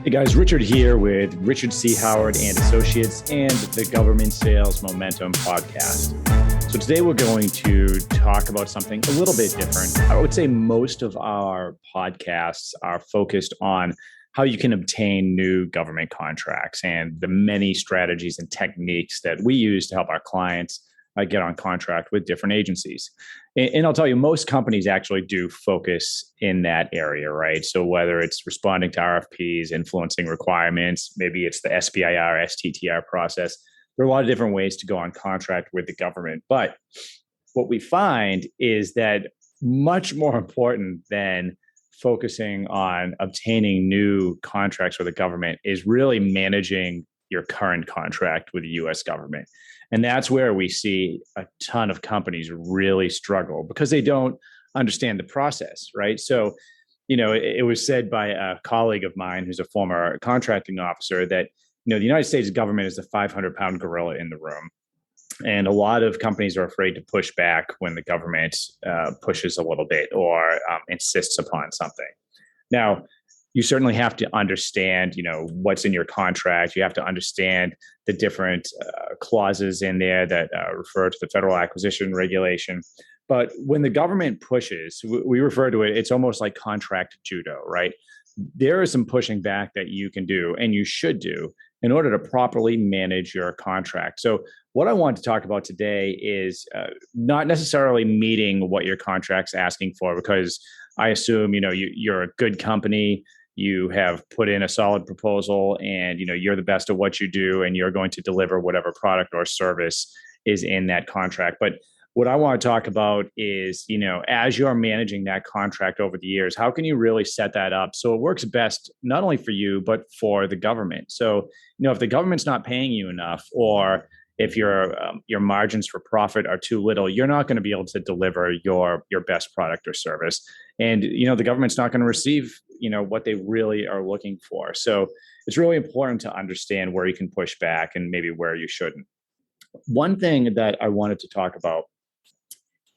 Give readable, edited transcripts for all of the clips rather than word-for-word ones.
Hey guys, Richard here with Richard C. Howard and Associates and the Government Sales Momentum podcast. So today we're going to talk about something a little bit different. I would say most of our podcasts are focused on how you can obtain new government contracts and the many strategies and techniques that we use to help our clients get on contract with different agencies. And I'll tell you, most companies actually do focus in that area, right? So whether it's responding to RFPs, influencing requirements, maybe it's the SBIR, STTR process, there are a lot of different ways to go on contract with the government. But what we find is that much more important than focusing on obtaining new contracts with the government is really managing your current contract with the US government. And that's where we see a ton of companies really struggle because they don't understand the process, right? So, it was said by a colleague of mine who's a former contracting officer that, the United States government is the 500-pound gorilla in the room. And a lot of companies are afraid to push back when the government pushes a little bit or insists upon something. Now, you certainly have to understand, what's in your contract. You have to understand the different clauses in there that refer to the Federal Acquisition Regulation. But when the government pushes, we refer to it, it's almost like contract judo, right? There is some pushing back that you can do and you should do in order to properly manage your contract. So what I want to talk about today is not necessarily meeting what your contract's asking for, because I assume, you're a good company, you have put in a solid proposal, and you're the best at what you do, and you're going to deliver whatever product or service is in that contract. But what I want to talk about is, as you're managing that contract over the years, how can you really set that up so it works best not only for you but for the government? So, if the government's not paying you enough, or if your margins for profit are too little, you're not going to be able to deliver your best product or service, and the government's not going to receive what they really are looking for. So it's really important to understand where you can push back and maybe where you shouldn't. One thing that I wanted to talk about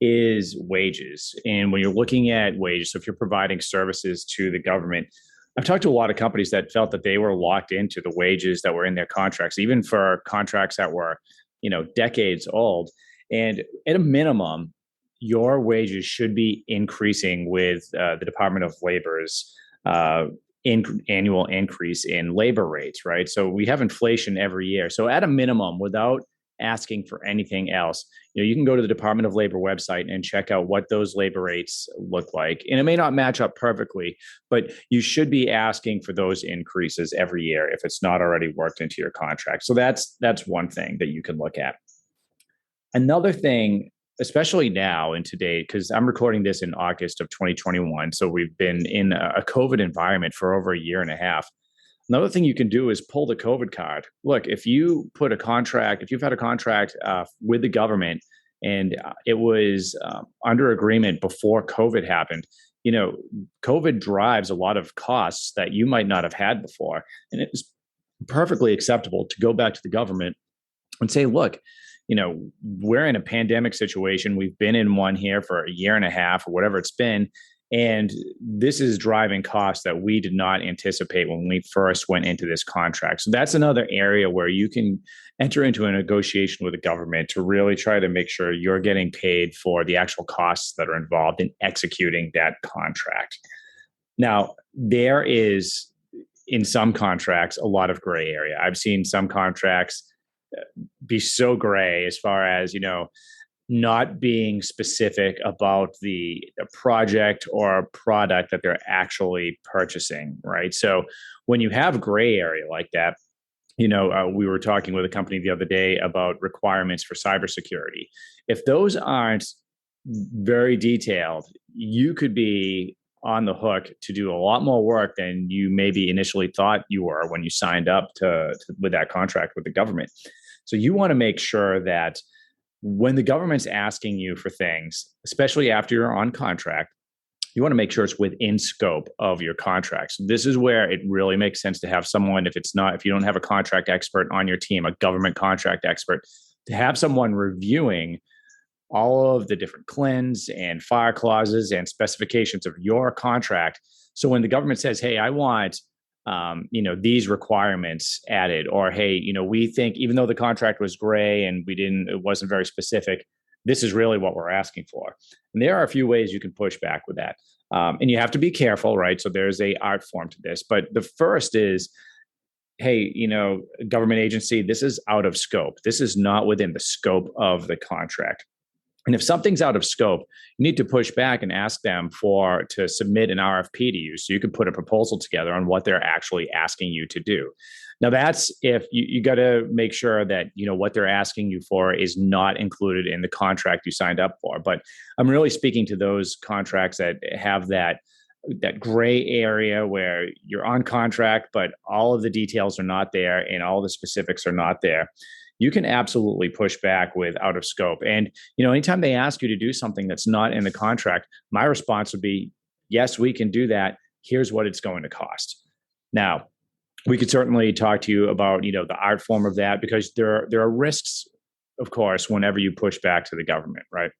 is wages. And when you're looking at wages, so if you're providing services to the government, I've talked to a lot of companies that felt that they were locked into the wages that were in their contracts, even for contracts that were, decades old. And at a minimum, your wages should be increasing with the Department of Labor's annual increase in labor rates, right? So we have inflation every year. So at a minimum, without asking for anything else, you can go to the Department of Labor website and check out what those labor rates look like. And it may not match up perfectly, but you should be asking for those increases every year if it's not already worked into your contract. So that's one thing that you can look at. Another thing, especially now in today, because I'm recording this in August of 2021, so we've been in a COVID environment for over a year and a half. Another thing you can do is pull the COVID card. Look, if you've had a contract with the government and it was under agreement before COVID happened, COVID drives a lot of costs that you might not have had before. And it's perfectly acceptable to go back to the government and say, look, we're in a pandemic situation. We've been in one here for a year and a half or whatever it's been. And this is driving costs that we did not anticipate when we first went into this contract. So that's another area where you can enter into a negotiation with the government to really try to make sure you're getting paid for the actual costs that are involved in executing that contract. Now, there is, in some contracts, a lot of gray area. I've seen some contracts be so gray as far as, not being specific about the project or product that they're actually purchasing, right? So when you have gray area like that, we were talking with a company the other day about requirements for cybersecurity. If those aren't very detailed, you could be on the hook to do a lot more work than you maybe initially thought you were when you signed up with that contract with the government. So you want to make sure that when the government's asking you for things, especially after you're on contract, you want to make sure it's within scope of your contract. So this is where it really makes sense to have someone, if you don't have a contract expert on your team, a government contract expert, to have someone reviewing all of the different CLINs and fire clauses and specifications of your contract. So when the government says, hey, I want these requirements added, or, hey, we think even though the contract was gray and it wasn't very specific, this is really what we're asking for. And there are a few ways you can push back with that. And you have to be careful, right? So there's a art form to this. But the first is, hey, government agency, this is out of scope. This is not within the scope of the contract. And if something's out of scope, you need to push back and ask them to submit an RFP to you so you can put a proposal together on what they're actually asking you to do. Now, that's if you got to make sure that, what they're asking you for is not included in the contract you signed up for. But I'm really speaking to those contracts that have that gray area where you're on contract, but all of the details are not there and all the specifics are not there. You can absolutely push back with out of scope. And, anytime they ask you to do something that's not in the contract, my response would be, yes, we can do that. Here's what it's going to cost. Now, we could certainly talk to you about, the art form of that, because there are risks, of course, whenever you push back to the government, right?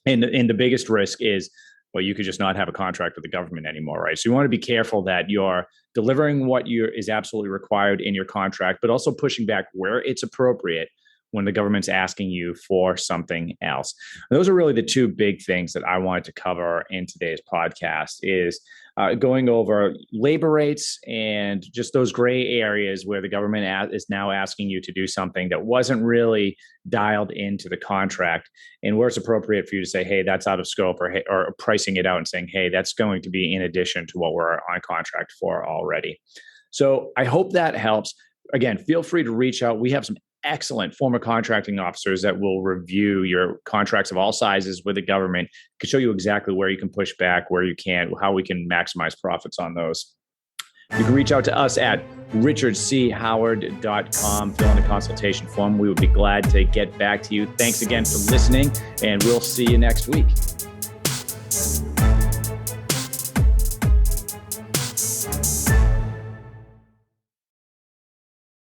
And the biggest risk is, well, you could just not have a contract with the government anymore, right? So you want to be careful that you're delivering what is absolutely required in your contract, but also pushing back where it's appropriate when the government's asking you for something else. And those are really the two big things that I wanted to cover in today's podcast, is going over labor rates and just those gray areas where the government is now asking you to do something that wasn't really dialed into the contract, and where it's appropriate for you to say, hey, that's out of scope, or pricing it out and saying, hey, that's going to be in addition to what we're on contract for already. So I hope that helps. Again, feel free to reach out. We have some excellent former contracting officers that will review your contracts of all sizes with the government, can show you exactly where you can push back, where you can't, how we can maximize profits on those. You can reach out to us at richardchoward.com, fill in the consultation form. We would be glad to get back to you. Thanks again for listening, and we'll see you next week.